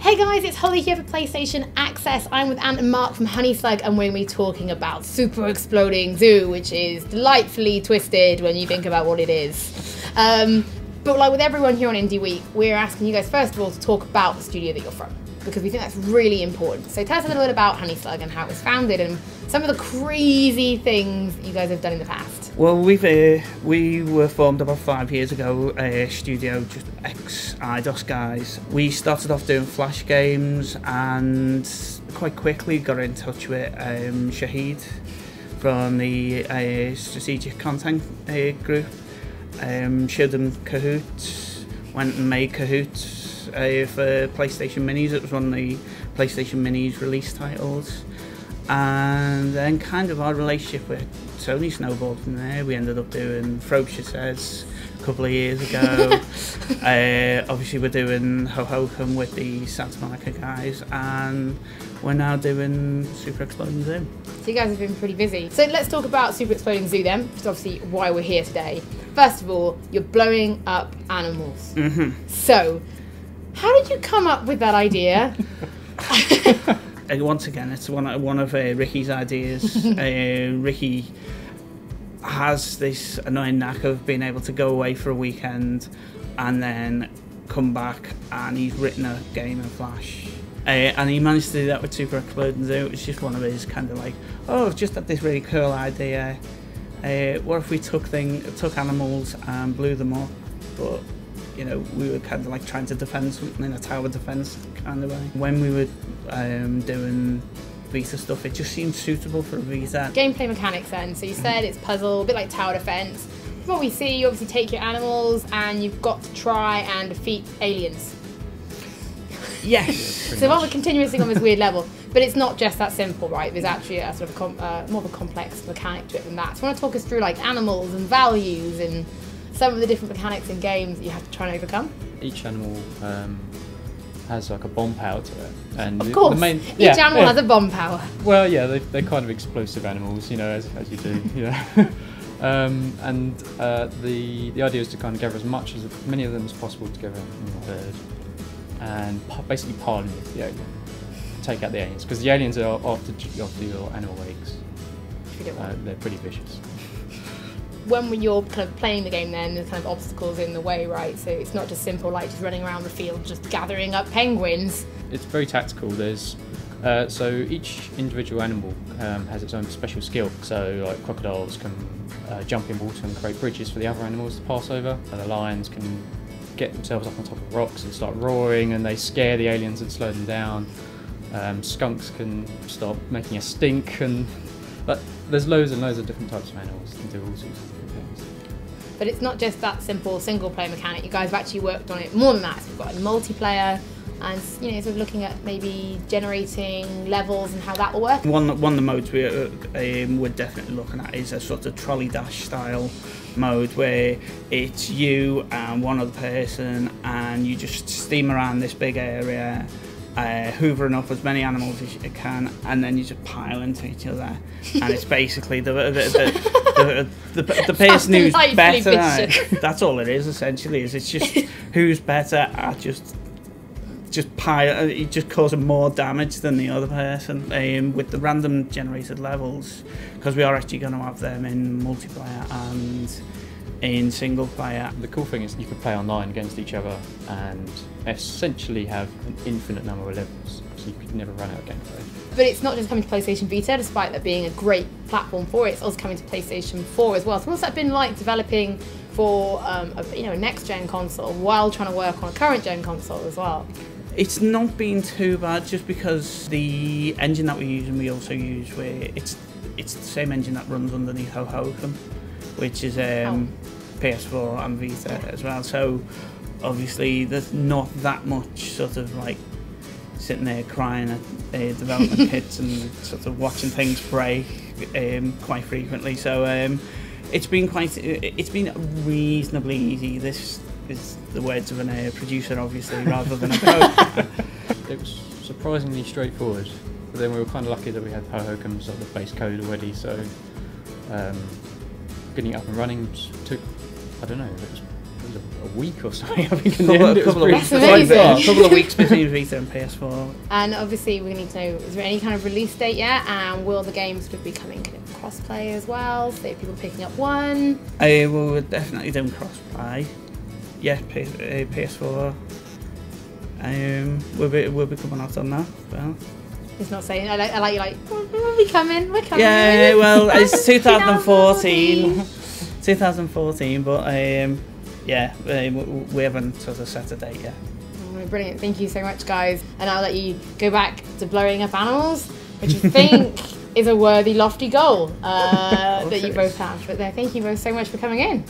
Hey guys, it's Holly here for PlayStation Access. I'm with Ant and Mark from Honeyslug, and we're going to be talking about Super Exploding Zoo, which is delightfully twisted when you think about what it is. But like with everyone here on Indie Week, we're asking you guys first of all to talk about the studio that you're from, because we think that's really important. So tell us a little bit about Honeyslug and how it was founded and some of the crazy things that you guys have done in the past. Well, we were formed about 5 years ago, a studio, just ex-IDOS guys. We started off doing Flash games and quite quickly got in touch with Shahid from the Strategic Content group. Showed them Kahoot, went and made Kahoot for PlayStation Minis. It was one of the PlayStation Minis release titles. And then kind of our relationship with Sony snowballed from there. We ended up doing Frobisher Says a couple of years ago. Obviously we're doing Ho-Ho-Come with the Santa Monica guys, and we're now doing Super Exploding Zoo. So you guys have been pretty busy. So let's talk about Super Exploding Zoo then, which is obviously why we're here today. First of all, you're blowing up animals. Mm-hmm. So, how did you come up with that idea? Once again, it's one of Ricky's ideas. Ricky has this annoying knack of being able to go away for a weekend and then come back, and he's written a game in Flash. And he managed to do that with Super Exploding Zoo. It's just one of his kind of like, oh, I've just had this really cool idea. What if we took animals and blew them up? But you know, we were kind of like trying to defend something in a tower defense kind of way. When we were doing Vita stuff, it just seemed suitable for a Vita. Gameplay mechanics then. So you said it's puzzle, a bit like tower defense. From what we see, you obviously take your animals and you've got to try and defeat aliens. Yes. So while we're continuously on this weird level, but it's not just that simple, right? There's actually a sort of more of a complex mechanic to it than that. So you want to talk us through like animals and values and some of the different mechanics in games that you have to try and overcome? Each animal has like a bomb power to it, and of course, each animal has a bomb power. Well, yeah, they're kind of explosive animals, you know, as you do, you know. And the idea is to kind of gather as many of them as possible together in a herd, and basically pardon the alien, take out the aliens, because the aliens are after your animal eggs. They're pretty vicious. When you're kind of playing the game then, there's kind of obstacles in the way, right? So it's not just simple like just running around the field just gathering up penguins. It's very tactical. There's so each individual animal has its own special skill. So like crocodiles can jump in water and create bridges for the other animals to pass over. And the lions can get themselves up on top of rocks and start roaring, and they scare the aliens and slow them down. Skunks can stop making a stink, and but there's loads and loads of different types of animals that can do all sorts of different things. But it's not just that simple single player mechanic. You guys have actually worked on it more than that. So we've got a multiplayer, and you know, sort of looking at maybe generating levels and how that will work. One of the modes we're definitely looking at is a sort of trolley dash style mode, where it's you and one other person, and you just steam around this big area, hoovering up as many animals as you can, and then you just pile into each other, and it's basically the person who's better at it. That's all it is essentially. It's just who's better at just causing more damage than the other person. With the random generated levels, because we are actually going to have them in multiplayer and in single player. The cool thing is you can play online against each other and essentially have an infinite number of levels, so you could never run out of gameplay. But it's not just coming to PlayStation Vita, despite that being a great platform for it. It's also coming to PlayStation 4 as well. So what's that been like developing for a next-gen console while trying to work on a current-gen console as well? It's not been too bad, just because the engine that we use, and we also use, where it's the same engine that runs underneath Ho-Ho-Come, which is PS4 and Vita as well. So obviously there's not that much sort of like sitting there crying at development kits and sort of watching things break quite frequently. So it's been reasonably easy. This is the words of a producer, obviously, rather than a code. It was surprisingly straightforward, but then we were kind of lucky that we had Ho-Ho-Come sort of base code already, so getting it up and running took, I don't know, it was a week or something. I think in Couple, the end, it was couple, of, pretty That's like, amazing. a couple of weeks between Vita and PS4. And obviously we need to know, is there any kind of release date yet? And will the game sort of be coming kind of cross-play as well? So people picking up one? We're definitely doing cross-play. Yeah, PS4. We'll be coming out on that as well. It's not saying, I like you like, we're coming. Yeah, well, it's 2014. 2014, but yeah, we haven't sort of set a date yet. Oh, brilliant, thank you so much, guys. And I'll let you go back to blowing up animals, which I think is a worthy, lofty goal that you both have. But thank you both so much for coming in.